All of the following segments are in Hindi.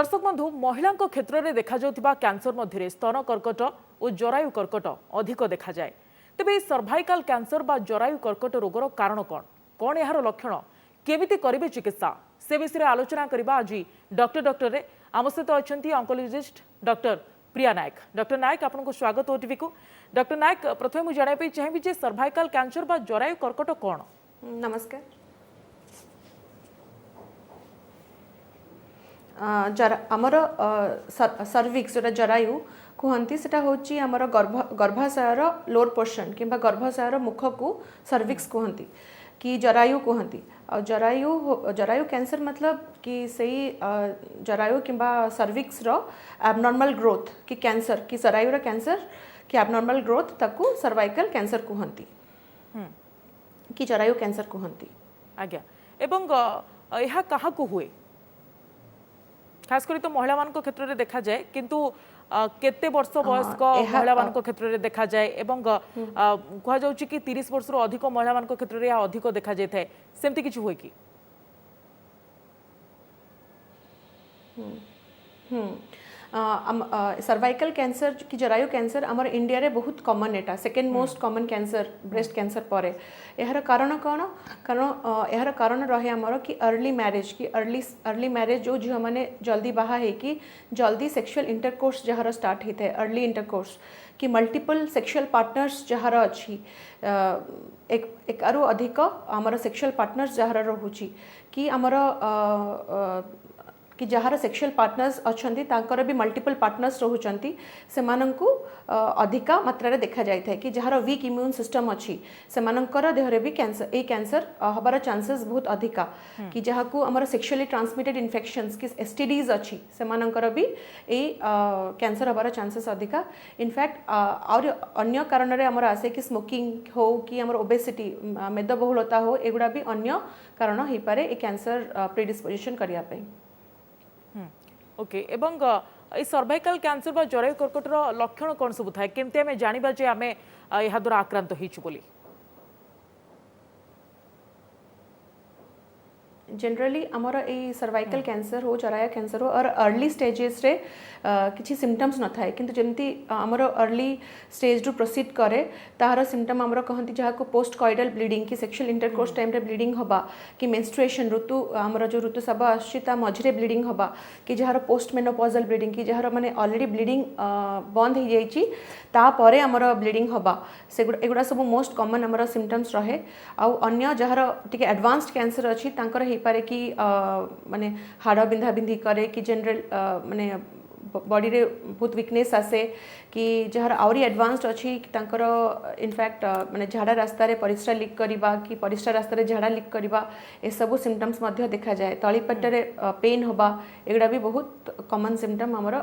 दर्शक बंधु महिला क्षेत्र में देखा कैंसर मध्य स्तन कर्कट और जरायु कर्कट अधिक देखा जाए। तेबे सर्वाइकल कैंसर बा जरायु कर्कट रोगर कारण कौन कौन यार लक्षण केमिति करिवे चिकित्सा से विषय आलोचना करबा आज डॉक्टर आम सहित अच्छा ऑन्कोलॉजिस्ट डॉक्टर प्रिया नायक। डॉक्टर नायक आपको स्वागत ओटीवी को। डॉक्टर नायक प्रथम मुझे जानापी चाहिए जे सर्वाइकल कैंसर बा जरायु कर्कट कौन। नमस्कार। आमर सर्विक्स जोटा जरायु कहती से आमर गर्भाशयर लोअर पोर्शन कि गर्भाशयर मुख को सर्विक्स कहती कि जरायु कहती। जरायु कैंसर मतलब कि सही जरायु कि सर्विक्स रो एबनॉर्मल ग्रोथ कि कैंसर कि जरायु कैंसर कि एबनॉर्मल ग्रोथ ताकू सर्वाइकल कैंसर कहती कि जरायु कैंसर कहती। आज्ञा एवं यह कहा को हुए खास करी तो महिला मान क्षेत्र में देखा जाए किंतु केते वर्ष वयस्क महिला मान क्षेत्र में देखा जाए एवं कह जाउची कि 30 वर्ष रो अधिक महिला मान क्षेत्र में अधिक देखा जाए थाए सेमती किछु होय कि सर्वाइकल कैंसर कि जरायु कैंसर आमर इंडिया रे बहुत कॉमन एटा second most common cancer breast cancer पर यार कारण कौन कारण यार कारण रहे आमर कि अर्ली मैरिज कि अर्ली मैरिज जो झील मैंने जल्दी बाहा है कि जल्दी सेक्सुअल इंटरकोर्स जार स्टार्ट होता है अर्ली इंटरकोर्स कि मल्टीपल सेक्सुअल पार्टनर्स जार अच्छी एक आरु अधिक आमर सेक्सुअल पार्टनर्स जार रोची कि आमर कि जहाँ सेक्सुअल पार्टनर्स अच्छी तांकर भी मल्टीपल पार्टनर्स रोचंती सेमानंकु अधिका मात्रा देखा जाए था कि जहाँ वीक इम्यून सिस्टम अच्छी सेमानंकर देहरे भी कैंसर ए कैंसर हबार चांसेस बहुत अधिका कि जहाँ को आमर सेक्सुअली ट्रांसमिटेड इन्फेक्शंस कि एसटीडीज अच्छी सेमानंकर भी ए कैंसर हबार चांसेस अधिका। इनफैक्ट और अन्य कारण रे आमर आसे कि स्मोकिंग हो कि आमर ओबेसिटी मेदबहुलता हो एगुड़ा भी अन्य कारण हो पारे ए कैंसर प्रिडिस्पोजिशन करिया पे। ओके एवं ये सर्वाइकल कैंसर बा जरायु कर्कट लक्षण कौन सब थाए केमती आमे जानिबा जे आमे यह द्वारा आक्रांत होइछु बोली। जनरली आमर ए सर्वाइकल कैंसर हो जरायु कैंसर हो और अर्ली स्टेजेस रे किसी सिम्पटम्स न थाए किंतु जमती आमर अर्ली स्टेज रु प्रोसीड करे तार सिम्पटम आमर कहती जहाँ को पोस्ट कॉइडल ब्लीडिंग कि सेक्सुअल इंटरकोर्स टाइम रे ब्लीडिंग हवा कि मेंस्ट्रुएशन ऋतु आमर जो ऋतुस्राव आछी मझे ब्लीडिंग हवा कि जार पोस्ट मेनोपॉजल ब्लीडिंग कि जार माने ऑलरेडी ब्लीडिंग बंद हो जाइए तापर आमर ब्लीडिंग हवा एगुड़ा सब मोस्ट कॉमन आमर सिम्पटम्स रहे। आउ अन्य जार टिके एडवांस्ड कैंसर अच्छी तांकर हे पारे कि माने हाड़ बिंधा बिंधी करे कि जनरल माने बॉडी रे बहुत वीकनेस आसे कि जहाँ आहरी एडवांस्ड अच्छी तांकर इनफैक्ट माने झाड़ा रास्ता रे परिस्रा लीक करवा कि परिस्रा रास्ता रे झाड़ा लीक करवा ए सब सिम्पटम्स मध्य देखा जाए। तलीपट रे पेन होबा एगुड़ा भी बहुत कॉमन सिम्पटम आमर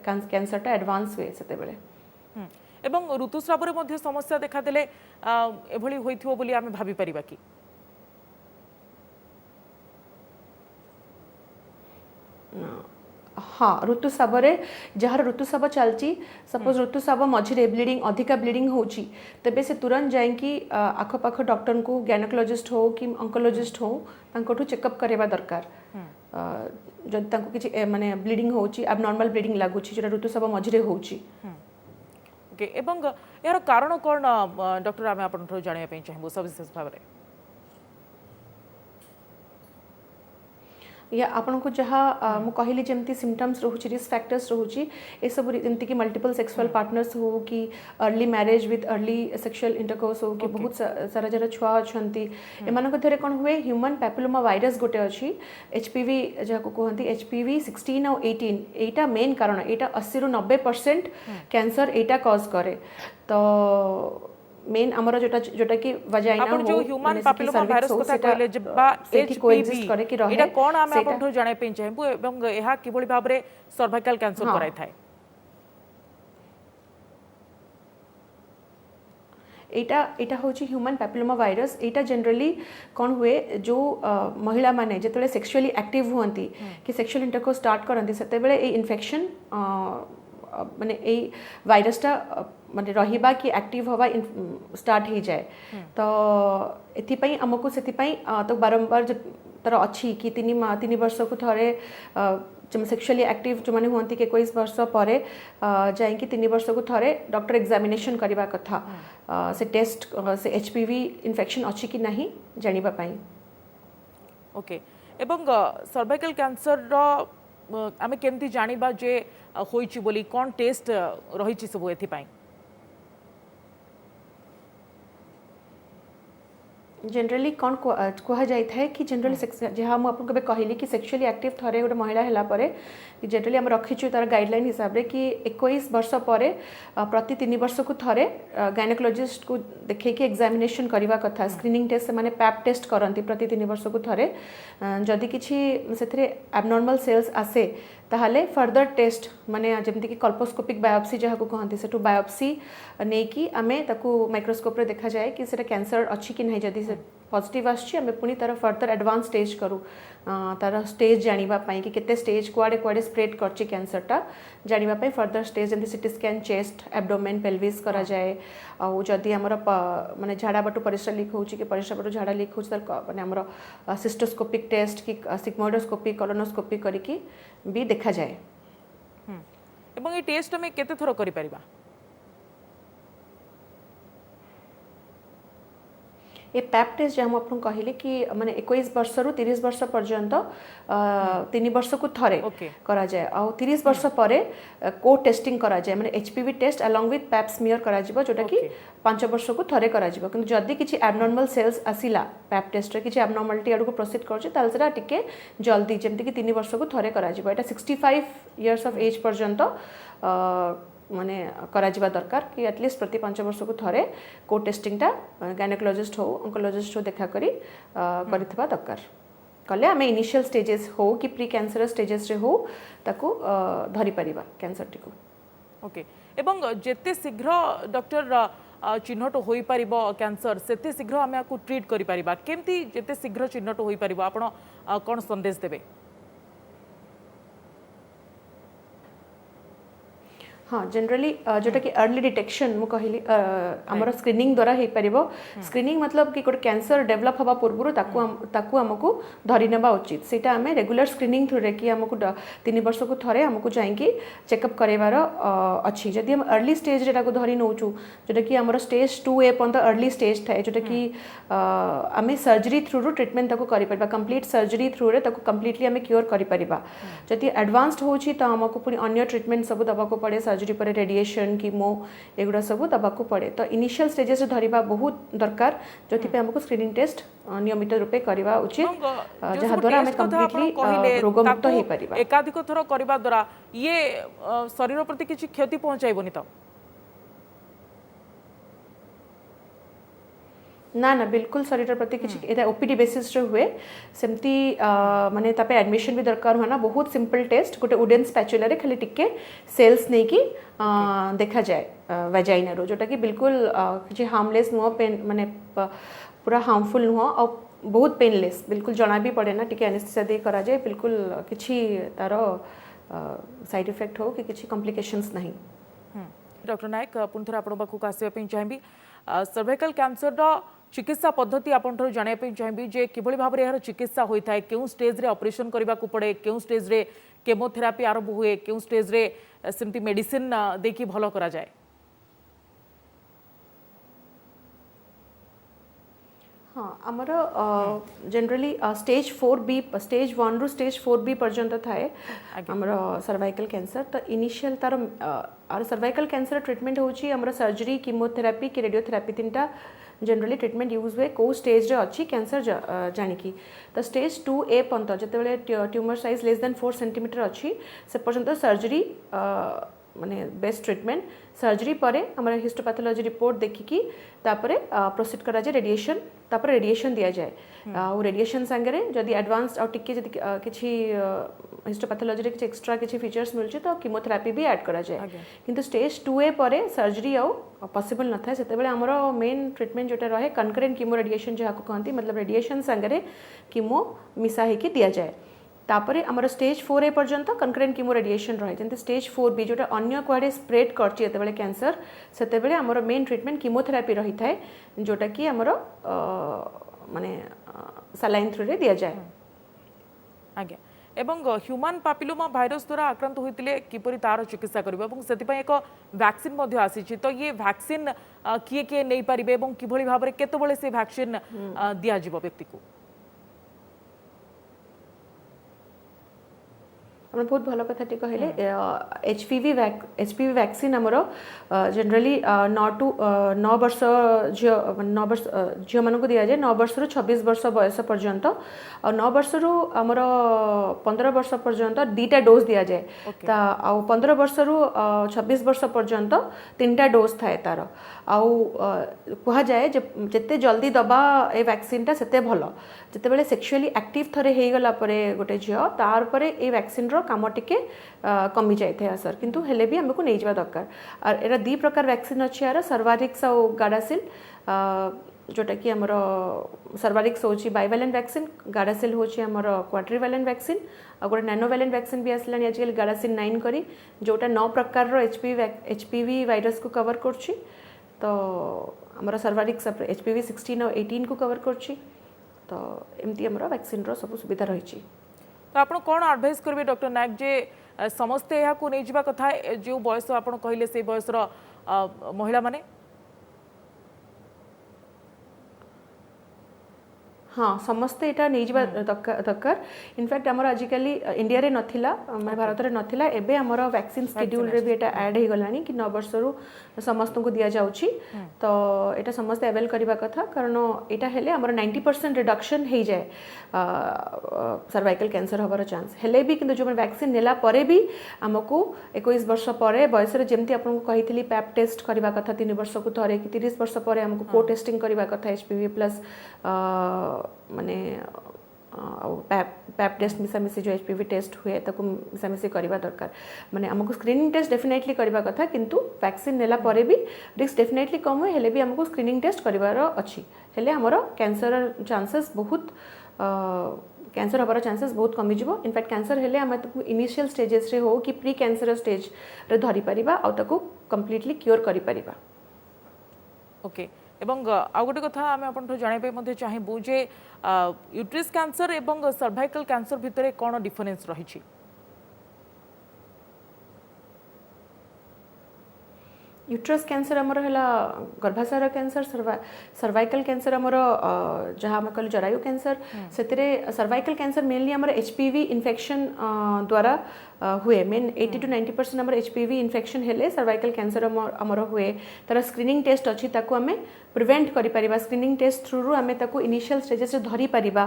कैंसरटा एडवांस हुए सेते बेले। एवं ऋतुस्राव रे मध्य समस्या देखा देले एभली होइथिबो बोली आमे भाबी परिबा कि हाँ ऋतुस्राव जार ऋतुस्राव चलती सपोज ऋतुस्राव मझे ब्लीडिंग अधिका ब्लीडिंग होची तेबे से तुरंत जाइए आखपाख डॉक्टर को गायनेकोलॉजिस्ट हो कि ऑन्कोलॉजिस्ट हो तांकोठु चेकअप करवा दरकार जब तांको किछि माने ब्लीडिंग होची एबनॉर्मल ब्लीडिंग लागुची जेटा ऋतुस्राव मझे होची। ओके एवं यार कारण कौन डॉक्टर आमे आपन जानिया पे चाहिबो सविशेष भाव रे या आपन को जहाँ मु कहली जमती सिम्पटम्स रोची रिस्क फैक्टर्स रोची ए सब जमती कि मल्टीपल सेक्सुअल पार्टनर्स हो कि early marriage with early sexual intercourse हो कि बहुत सारा जरा छुआ अच्छी एमान धरे कौन हुए ह्यूमन पैपिलोमा वायरस गोटे अच्छी एचपीवी जहाँ को कहती एचपीवी 16 और 18 एटा मेन कारण एटा 80 ରୁ 90% कैंसर एटा कॉज करे। तो मेन आमर जोटा कि वजाइना हो जो ह्यूमन पैपिलोमा वायरस को कहले जबा एचपीवी करे कि रहे एटा कोन आमे आपन जाने पे चाहिबो एवं एहा किबोली भाबरे सर्वाइकल कैंसर कराय थाए एटा होची ह्यूमन पैपिलोमा वायरस। एटा जनरली कौन हुए जो महिला माने जेतले सेक्सुअली एक्टिव हुअंती कि सेक्सुअल इंटरकोर्स स्टार्ट करंती सेते बेले ए इन्फेक्शन माने ए वायरसटा माने रहिबा कि एक्टिव हवा स्टार्ट हो जाए। तो एथिपाई हमको सेथिपाई तो बारंबार तर अच्छी कि 3 वर्ष को थरे जो सेक्सुअली एक्टिव जो माने हुंती के 21 वर्ष पर जाई कि 3 वर्ष को थरे डॉक्टर एग्जामिनेशन करबा कथा से टेस्ट से एचपीवी इन्फेक्शन अछि कि नहीं जानिबा पई। ओके एवं सर्वाइकल कैंसर रो आमे केमती जानिबा जे होईची बोली कोन टेस्ट रहिची सब एथि पई। जनरली कौन कह जाए है कि जनरली जहाँ मुझे कहली कि सेक्सुअली एक्टिव थरे गोटे महिला है जनरली आम रखीचु तार गाइडलाइन हिसाब से कि 21 वर्ष पर प्रति 3 वर्ष को थरे गायनेकोलॉजिस्ट को देखिए एग्जामिनेशन करवा कथा स्क्रीनिंग टेस्ट से माने पैप टेस्ट करती प्रति 3 वर्ष को थरे जदि किसी से एबनॉर्मल सेल्स आसे ताहले फर्दर टेस्ट माने जमती कि कल्पोस्कोपिक बायोप्सी जहाँ को कहती से बायोप्सी नहीं कि आमे ताकू माइक्रोस्कोप रे देखा जाए कि सेटा कैंसर अच्छी कि नहीं जदि से पॉजिटिव आछी आमे पुनी तार फर्दर एडवांस स्टेज करू तार स्टेज जानिबा पई कि केते स्टेज कुआडे कुआडे स्प्रेड करची कैंसरटा जानिबा पई फर्दर स्टेज जमती CT scan chest abdomen pelvis करा जाए आ जदि हमर माने झाड़ा बाटू परिस्रा लीक होची कि परिस्रा बाटू झाड़ा लीक होची तार माने हमर सिस्टोस्कोपिक टेस्ट कि सिग्मोइडोस्कोपी कोलोनोस्कोपी करिकी भी देखा जाए। एवं ये टेस्ट में केते थरो करि परिबा। ये पैप टेस्ट जहाँ आपको कहले कि माने 21 वर्ष रु 30 वर्ष पर्यंत 3 वर्ष को थरे करा जाए आ 30 वर्ष पर को टेस्टिंग करा जाए माने HPV test along with pap smear करा जिवो जोटा कि 5 वर्ष को थरे करा जिवो किंतु जदी किछि एबनॉर्मल सेल्स आसिला पैप टेस्ट रे किछि एबनॉर्मलिटी आडू को प्रोसीड करछ ताल सेटा टिके जल्दी जेमति कि 3 वर्ष को थरे करा जिवो एटा 65 इयर्स ऑफ एज पर्यंत माने करा जिबा दरकार कि एटलिस्ट प्रति 5 वर्ष को थरे को टेस्टिंगटा गायनेकोलॉजिस्ट हो ऑन्कोलॉजिस्ट हो देखा करी करिथबा दरकार कले आमे इनिशियल स्टेजेस हो कि प्री कैंसर स्टेजेस रे हो ताको धरि परिबा कैंसर टिको। ओके एवं जेते शीघ्र डॉक्टर चिन्हट होई परिबो कैंसर सेते शीघ्र आमे आकु ट्रीट करि परिबा केमती जेते शीघ्र चिन्हट होई परिबो आपण कोन संदेश देबे। हाँ जनरली जोटा कि अर्ली डिटेक्शन मु कहली हमर स्क्रीनिंग द्वारा हे परिबो स्क्रीनिंग मतलब कि गोटे कैंसर डेवलप हवा पूर्व ताकू हमको धरी नेबा उचित सेटा हमें रेगुलर स्क्रीनिंग थ्रू रे कि हमको 3 वर्ष को थरे हमको जाइकी चेकअप करेबार अच्छी जदि हम अर्ली स्टेज रे ताकू धरी नौचु जोटा कि हमर स्टेज 2A पर्यंत अर्ली स्टेज थाए जोटा कि आमे सर्जरी थ्रू रो ट्रीटमेंट ताकू करि परबा कंप्लीट सर्जरी थ्रू रे ताकू कंप्लीटली हमें क्योर करि परबा जदि एडवांस्ड होची त हमको पुनी अन्य ट्रीटमेंट सब दबा को पड़े सर्जरी पर रेडिएशन कीमो एगुड़ा सब दबाक पड़े तो इनिशियल स्टेजेस धरिबा बहुत दरकार जो हमको स्क्रीनिंग टेस्ट नियमित रूपे करबा उचित जहाँ द्वारा हमें कंप्लीटली रोगमुक्त हो परिबा। एकाधिक थर करबा द्वारा ये शरीर प्रति किछि क्षति पहुंचाइबोनी तो ना ना बिल्कुल शरीर प्रति किछि एटा ओपीडी बेसिस रे हुए सेमती माने तापे एडमिशन भी दरकार होना बहुत सिंपल टेस्ट गोटे वुडन स्पैचुला रे खाली टिके सेल्स नै कि देखा जाए वेजाइना रो जोटा कि बिल्कुल किछि हार्मलेस नुह पेन माने पूरा हार्मफुल नुह और बहुत पेनलेस बिल्कुल जना भी पड़े ना टिके एनेस्थेसिया दे करा जाए बिल्कुल किछि तारो साइड इफेक्ट हो कि किछि कॉम्प्लिकेशंस नहीं। डॉक्टर नायक पुनथर आपण बाकू आसीबा पे चाहबी सर्वाइकल कैंसर रो चिकित्सा पद्धति आपन ठरो जानिया पे चाहबी जे किबळी भाव रे यार चिकित्सा होई थाए केउ स्टेज रे ऑपरेशन करबा को पड़े केउ स्टेज रे केमोथेरापी आरंभ हुए केउ स्टेज रे सिम्पली मेडिसिन देखि भलो करा जाए। हाँ आमर जनरली स्टेज 4B स्टेज 1 रु स्टेज 4B पर्यंत थाए आमर सर्वाइकल कैंसर तो इनिशियल तार और सर्वाइकल कैंसर ट्रीटमेंट होची आमर सर्जरी कीमोथेरापी कि रेडियोथेरापी तीनटा जनरली ट्रीटमेंट यूज हुए को स्टेज रे अच्छी कैंसर जानिकी तो स्टेज 2A पर्यंत जितेबाला tumour size less than 4 centimetre अच्छी से पर्यंत सर्जरी माने बेस्ट ट्रीटमेंट सर्जरी परे हमारे हिस्टोपैथोलॉजी रिपोर्ट देखिकी तापरे प्रोसीड करा जाए रेडिएशन तापरे रेडिएशन दिया जाए और रेडिएशन संगे जदि एडवांस्ड और टिके जदि किछि हिस्टोपैथोलॉजी रे किछि एक्स्ट्रा किछि फीचर्स मिलछि तो कीमोथेरापी भी ऐड करा जाए किंतु स्टेज 2A परे सर्जरी आउ पॉसिबल न थाए सेते बेले हमरो मेन ट्रीटमेंट जोटा रहे कनकरेंट कीमो रेडिएशन जहाँ को कहती मतलब रेडिएशन संगे कीमो मिसा हेकी दिया जाए तापरे हमर स्टेज 4A पर्यंत कनकरेंट कीमो रेडिएशन रहे जंते स्टेज 4B जोटा अन्य कुआडे स्प्रेड करछि एतेबेले कैंसर सेतेबेले हमर मेन ट्रीटमेंट कीमोथेरापी रही थाए जोटा कि हमर माने सलाइन थ्रू रे दिया जाए। आज्ञा एवं ह्यूमन पापिलोमा भाइरस द्वारा आक्रांत होते किपरि तार चिकित्सा करिवे एवं सेतिपई एक वैक्सीन मध्य आसीछि तो ये वैक्सीन किए किए नहीं पारिबे एवं किभଳି भाबरे केतबळे से वैक्सीन दिया जिवो व्यक्ति को ଆପଣ ବହୁତ ଭଲ କଥାଟି କହିଲେ ଏଚପିଭି ଭ୍ୟାକ୍ସିନ୍ ଆମର ଜେନେରାଲି 9 ବର୍ଷ ଝିଅମାନଙ୍କୁ ଦିଆଯାଏ 9 ବର୍ଷରୁ 26 ବର୍ଷ ବୟସ ପର୍ଯ୍ୟନ୍ତ ଆଉ 9 ବର୍ଷରୁ ଆମର 15 ବର୍ଷ ପର୍ଯ୍ୟନ୍ତ ଦୁଇଟା ଡୋଜ୍ ଦିଆଯାଏ ତା ଆଉ 15 ବର୍ଷରୁ 26 ବର୍ଷ ପର୍ଯ୍ୟନ୍ତ ତିନିଟା ଡୋଜ୍ ଥାଏ ତାର ଆଉ କୁହାଯାଏ ଯେ ଯେତେ ଜଲ୍ଦି ଦେବା ଏ ଭ୍ୟାକ୍ସିନ୍ଟା ସେତେ ଭଲ ଯେତେବେଳେ ସେକ୍ସୁଆଲି ଆକ୍ଟିଭ୍ ଥରେ ହେଇଗଲା ପରେ ଗୋଟେ ଝିଅ ତାର ପରେ ଏ ଭ୍ୟାକ୍ସିନ୍ର କାମ ଟିକେ କମି ଯାଇଥାଏ ଆସର କିନ୍ତୁ ହେଲେ ବି ଆମକୁ ନେଇଯିବା ଦରକାର আর ଏରା ଦୁଇ ପ୍ରକାର ଭ୍ୟାକ୍ସିନ୍ ଅଛି ଆର ସର୍ଭାରିକ୍ସ ଆଉ ଗାଡାସିଲ୍ जोटाकि आमर सर्वारिक्स होची बाइवैलेंट वैक्सीन गाडासिल होची आमर क्वाड्रिवैलेंट वैक्सीन आ गोटे नैनोवैलेंट वैक्सीन भी आसलानी आजकल गाडासिल 9 करी जोटा 9 प्रकार रो एचपीवी वायरस को कवर करछि तो आमर सर्वारिक्स एचपीवी 16 और 18 को कवर करछि तो एमती आमर वैक्सीन रो सब सुविधा रहिछि तो आपण कोन एडवाइस करबे डॉक्टर नायक जे समस्त एहा को नै जिबा कथा जो बयस आपण कहिले से बयस रो महिला माने हाँ समस्ते यहाँ नहीं जावा दरकार इनफैक्ट आमर आजिकल इंडिया रे नथिला भारत रे नथिला एबे आमर वैक्सीन शेड्यूल रे भी एटा ऐड हो गलानी कि 9 वर्ष रु समस्त को दिया जाउची तो एटा समस्त अवेल करबा कथा कारण एटा हेले आमर 90% रिडक्शन हे जाए सर्वाइकल कैंसर हबार चांस हेले भी किंतु जो वैक्सीन नेला परे भी हमको 21 वर्ष परे बयस रे जेमती आपन को कहितली पैप टेस्ट करबा कथा 3 वर्ष को थरे कि 30 वर्ष परे हमको को टेस्टिंग करबा कथा एचपीवी प्लस माने पैप टेस्ट मिसामिसी जो एचपीवी टेस्ट हुए ताको मिसामिसी करबा दरकार माने हमको स्क्रीनिंग टेस्ट डेफिनेटली करबा कथा किंतु वैक्सीन नेला परे भी रिस्क डेफिनेटली कम हुए हेले भी हमको स्क्रीनिंग टेस्ट करबार अछि हेले हमरो कैंसर चांसेस बहुत कैंसर हबार चांसेस बहुत कमी जिवो इनफैक्ट कैंसर हेले हम ताको इनिशियल स्टेजेस रे हो कि प्री कैंसर स्टेज रे धरि परिबा आ ताको कंप्लीटली क्योर करि परिबा ओके एवं आउ गोटे कथा आम आप जानवाई चाहबू जे यूट्रिस कैंसर एवं सर्वाइकल कैंसर भितर कौन डिफरेन्स रही यूट्रस कैंसर आमर है गर्भाशयर कैंसर सर्वाइकल कैंसर आमर जहाँ आम कहल जरायु कैंसर से सर्वाइकल कैंसर मेनली आमर एचपीवी इन्फेक्शन द्वारा हुए मेन 80 to 90% आमर एचपीवी इन्फेक्शन हेले सर्वाइकल कैंसर आमर हुए तार स्क्रीनिंग टेस्ट अच्छी ताकू आमे प्रिवेंट करि परिबा स्क्रीनिंग टेस्ट थ्रू रु आमे ताकू इनिशियल स्टेजेस रे धरि परिबा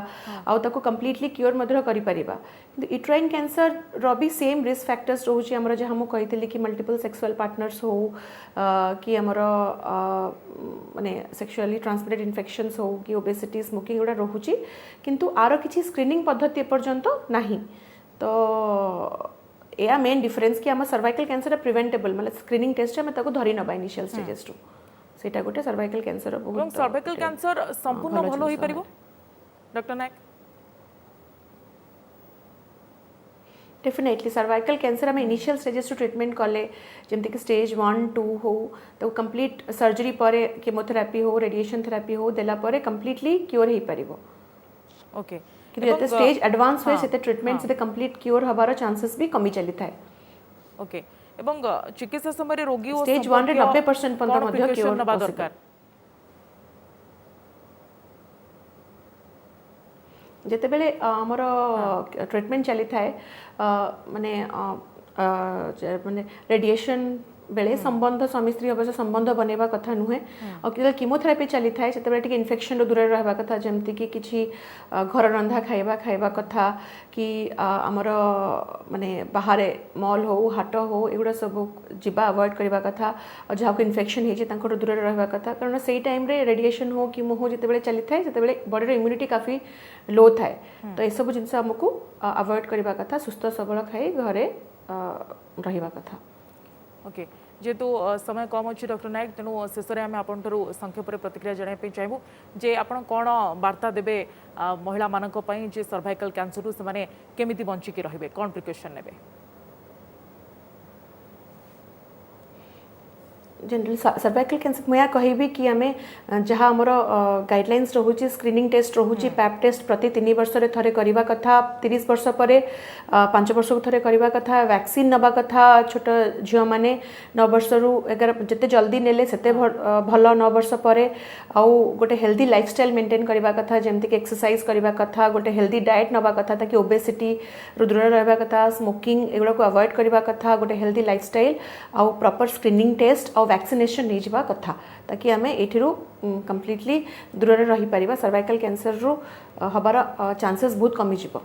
आ ताकू कंप्लीटली क्योर मधुर करि परिबा किंतु यूट्राइन कैंसर रो भी सेम रिस्क फैक्टर्स रहउची हमर जे हम कहितली कि मल्टीपल सेक्सुअल पार्टनर्स हो कि हमर माने सेक्सुअली ट्रांसमिटेड इन्फेक्शंस हो कि ओबेसिटी स्मोकिंग एडा रहउची किंतु आरो किछि स्क्रीनिंग पद्धति पर्यंत नाही तो या मेन डिफरेंस कि आम सर्वाइकल कैंसर प्रिवेंटेबल मतलब स्क्रीनिंग टेस्ट में ताको धरि नबा इनिशियल स्टेजेस टू सेटा गोटे सर्वाइकल कैंसर बहुत सर्वाइकल कैंसर संपूर्ण भलो होई परिबो डॉक्टर नायक डेफिनेटली सर्वाइकल कैंसर आम इनिशियल स्टेजेस टू ट्रीटमेंट कले जमती कि स्टेज 1 2 हो तो कंप्लीट सर्जरी पर केमोथेरापी हो रेडिएशन थेरापी हो देला पर कंप्लीटली क्योर हो परिबो ओके कि जते स्टेज एडवांस हुए सेते ट्रीटमेंट सेते कंप्लीट क्योर हबार चांसेस भी कमी चली थाए ओके एवं चिकित्सा समय रोगी स्टेज 1 रे 90% पंत मध्य क्योर नबा दरकार जेते बेले हमर ट्रीटमेंट चली थाए माने माने रेडिएशन बेले संबंध स्वामी स्त्री अवश्य संबंध बनेबा कथा नुहे और कि कीमोथेरापी चली थाए सेते बेले टिके इन्फेक्शन रो दूर रहबा कथा जेमति कि किछि घर रंधा खाइबा कथा कि हमर माने बाहरे मॉल हो हाट हो एगुडा सब जिबा अवॉइड करबा कथा और जहा को इन्फेक्शन हे जे तांको दूर रहबा कथा कारण सेही टाइम रे रेडिएशन हो कीमो हो जेते बेले चली थाए सेते बेले बॉडी रो इम्यूनिटी काफी लो थाए तो ए सब जिंस हमकु अवॉइड करबा कथा सुस्थ सबल खाई घरे रहिबा कथा ओके जेतु समय कम अच्छी डॉक्टर नायक तेणु शेष में आम आपंठ संक्षेप प्रतिक्रिया जानापी चाहबू जे आपण कौन वार्ता देवे महिला मानक पई जे सर्वाइकल कैंसर से माने केमिति बंचिकी रहिबे कौन प्रिकॉशन नेबे जनरली सर्वाइकल कैंसर मैं कहबी कि आम जहाँ आमर गाइडलाइंस रोचे स्क्रीनिंग टेस्ट रोचे पैप टेस्ट प्रति 3 वर्ष थे करवा कथा 30 वर्ष पर 5 वर्ष को थे करवा कथा वैक्सीन नवा कथा छोट झील मैंने 9 वर्ष रु 11 जिते जल्दी नेले सेते भल 9 वर्ष पर आउ गोटे हेल्दी लाइफस्टाइल मेंटेन करवा कथा जमती कि एक्सरसाइज करवा कथा गोटे हेल्दी डाएट नवा कथा ताकि ओबेसिटी रु दूर रहा कथा स्मोकिंग एगुड़ा को अवॉइड करवा कथा गोटे हेल्दी लाइफस्टाइल आउ प्रॉपर स्क्रीनिंग टेस्ट आउ वैक्सीनेशन नहीं जावा कथा ताकि आम ये कंप्लीटली दूर रही पारिबा सर्वाइकल कैंसर रु हबार चांसेस बहुत कमी जीवो।